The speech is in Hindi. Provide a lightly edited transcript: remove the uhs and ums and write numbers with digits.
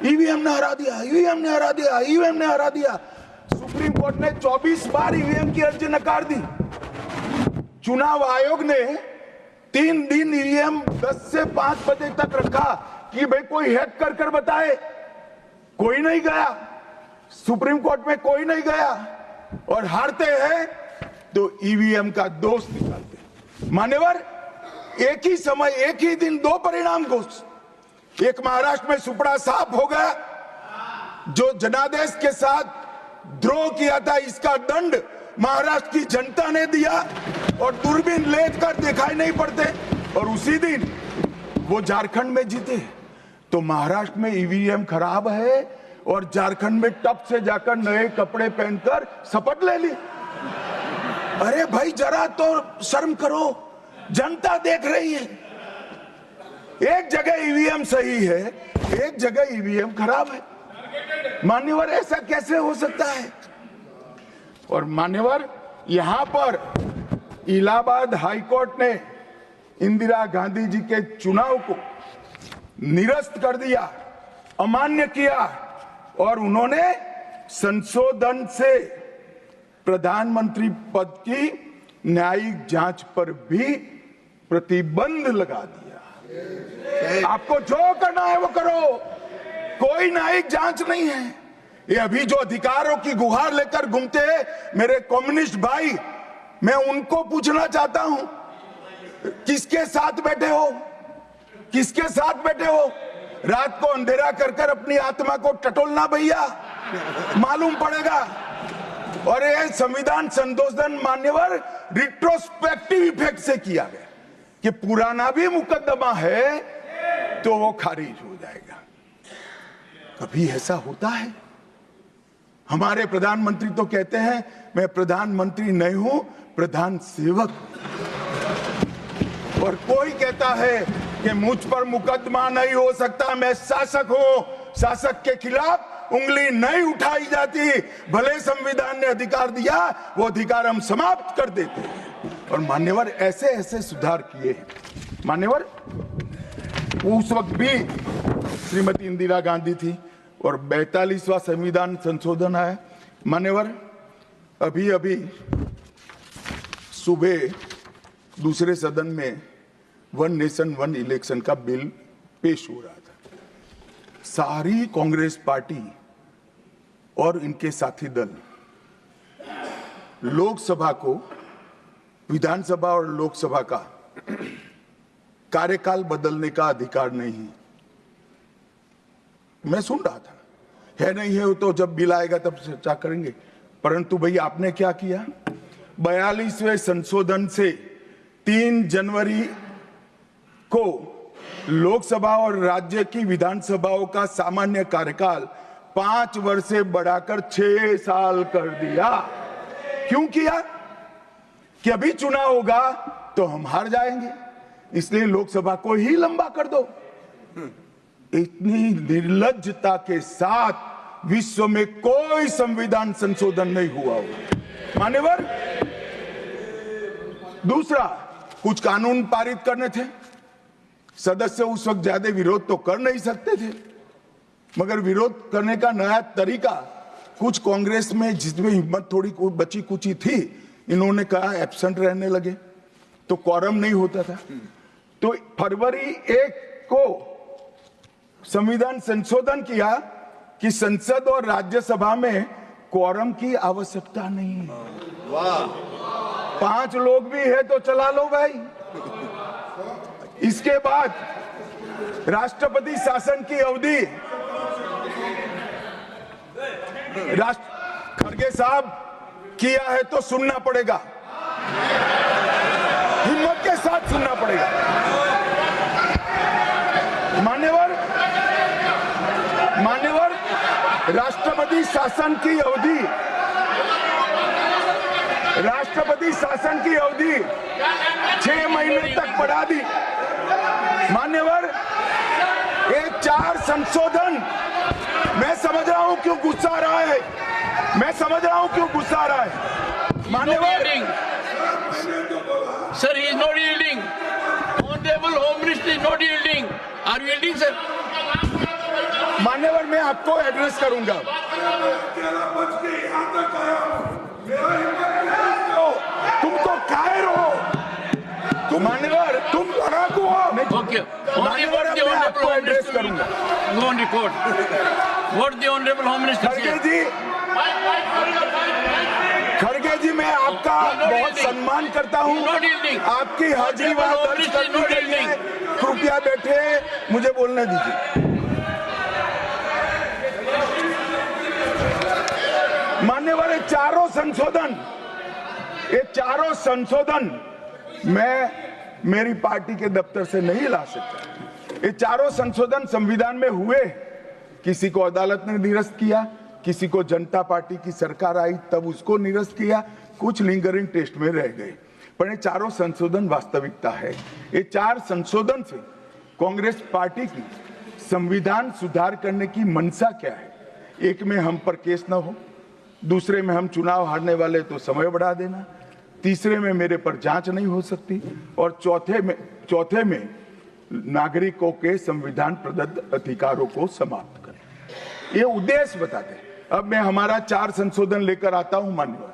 ईवीएम ने हरा दिया, ईवीएम ने हरा दिया, ईवीएम ने हरा दिया। सुप्रीम कोर्ट ने 24 बार ईवीएम की अर्जी नकार दी। चुनाव आयोग ने 3 दिन ईवीएम 10 से 5 बजे तक रखा कि भाई कोई हैक कर बताए। कोई नहीं गया, सुप्रीम कोर्ट में कोई नहीं गया, और हारते हैं तो ईवीएम का दोष निकालते। मान्यवर, एक ही समय, एक ही दिन 2 परिणाम घोषित। एक महाराष्ट्र में सुपड़ा साफ हो गया, जो जनादेश के साथ द्रोह किया था, इसका दंड महाराष्ट्र की जनता ने दिया, और दूरबीन लेकर दिखाई नहीं पड़ते, और उसी दिन वो झारखंड में जीते। तो महाराष्ट्र में ईवीएम खराब है और झारखंड में टप से जाकर नए कपड़े पहनकर शपथ ले ली। अरे भाई, जरा तो शर्म करो, जनता देख रही है। एक जगह ईवीएम सही है, एक जगह ईवीएम खराब है। मान्यवर, ऐसा कैसे हो सकता है? और मान्यवर, यहां पर इलाहाबाद हाईकोर्ट ने इंदिरा गांधी जी के चुनाव को निरस्त कर दिया, अमान्य किया, और उन्होंने संशोधन से प्रधानमंत्री पद की न्यायिक जांच पर भी प्रतिबंध लगा दिया। आपको जो करना है वो करो, कोई न्यायिक जांच नहीं है। ये अभी जो अधिकारों की गुहार लेकर घूमते हैं मेरे कम्युनिस्ट भाई, मैं उनको पूछना चाहता हूं, किसके साथ बैठे हो? किसके साथ बैठे हो? रात को अंधेरा कर अपनी आत्मा को टटोलना भैया, मालूम पड़ेगा। और ये संविधान संशोधन मान्यवर रिट्रोस्पेक्टिव इफेक्ट से किया गया कि पुराना भी मुकदमा है तो वो खारिज हो जाएगा। कभी ऐसा होता है? हमारे प्रधानमंत्री तो कहते हैं मैं प्रधानमंत्री नहीं हूं, प्रधान सेवक। और कोई कहता है कि मुझ पर मुकदमा नहीं हो सकता, मैं शासक हूं, शासक के खिलाफ उंगली नहीं उठाई जाती। भले संविधान ने अधिकार दिया, वो अधिकार हम समाप्त कर देते हैं। और मान्यवर, ऐसे ऐसे सुधार किए। मान्यवर, उस वक्त भी श्रीमती इंदिरा गांधी थी और 42वां संविधान संशोधन आया। मान्यवर, अभी सुबह दूसरे सदन में 1 नेशन 1 इलेक्शन का बिल पेश हो रहा था। सारी कांग्रेस पार्टी और इनके साथी दल लोकसभा को, विधानसभा और लोकसभा का कार्यकाल बदलने का अधिकार नहीं है। मैं सुन रहा था, है नहीं है तो जब बिल आएगा तब चर्चा करेंगे। परंतु भाई, आपने क्या किया? 42वें संशोधन से 3 जनवरी को लोकसभा और राज्य की विधानसभाओं का सामान्य कार्यकाल 5 वर्ष से बढ़ाकर 6 साल कर दिया। क्यों किया? कि अभी चुनाव होगा तो हम हार जाएंगे, इसलिए लोकसभा को ही लंबा कर दो। इतनी निर्लज्जता के साथ विश्व में कोई संविधान संशोधन नहीं हुआ होगा। मान्यवर, दूसरा, कुछ कानून पारित करने थे। सदस्य उस वक्त ज्यादा विरोध तो कर नहीं सकते थे, मगर विरोध करने का नया तरीका कुछ कांग्रेस में, जिसमें हिम्मत थोड़ी बची कुची थी, इन्होंने कहा एब्सेंट रहने लगे तो क्वारम नहीं होता था। तो फरवरी 1 को संविधान संशोधन किया कि संसद और राज्यसभा में क्वारम की आवश्यकता नहीं है। वाह, 5 लोग भी है तो चला लो भाई। इसके बाद राष्ट्रपति शासन की अवधि, खड़गे साहब किया है तो सुनना पड़ेगा, हिम्मत के साथ सुनना पड़ेगा। मान्यवर, राष्ट्रपति शासन की अवधि 6 महीने तक बढ़ा दी। मान्यवर, ये 4 संशोधन, मैं समझ रहा हूं क्यों गुस्सा आ रहा है, मैं समझ रहा हूं क्यों गुस्सा आ रहा है। मान्यवर, Sir, he is not yielding. Honorable Home Minister is not yielding. Are you yielding, sir? मान्यवर मैं आपको एड्रेस करूंगा। तुम तो कायर हो, तुम मान्यवर, तुम लड़ाकू हो। मान्यवर मैं आपको एड्रेस करूंगा। खड़गे जी मैं आपका बहुत सम्मान करता हूं, आपकी हाजिरी वहां दर्ज करने के लिए कृपया बैठे, मुझे बोलने दीजिए। मान्यवर ये चारों संशोधन मैं मेरी पार्टी के दफ्तर से नहीं ला सकता। ये चारों संशोधन संविधान में हुए, किसी को अदालत ने निरस्त किया, किसी को जनता पार्टी की सरकार आई तब उसको निरस्त किया, कुछ लिंगरिंग टेस्ट में रह गए, पर ये चारों संशोधन वास्तविकता है। ये 4 संशोधन से कांग्रेस पार्टी की संविधान सुधार करने की मंशा क्या है? एक में हम पर केस न हो, दूसरे में हम चुनाव हारने वाले तो समय बढ़ा देना, तीसरे में मेरे पर जांच नहीं हो सकती, और चौथे में नागरिकों के संविधान प्रदत्त अधिकारों को समाप्त करें। ये उद्देश्य बताते हैं। अब मैं हमारा 4 संशोधन लेकर आता हूं मान्यवर।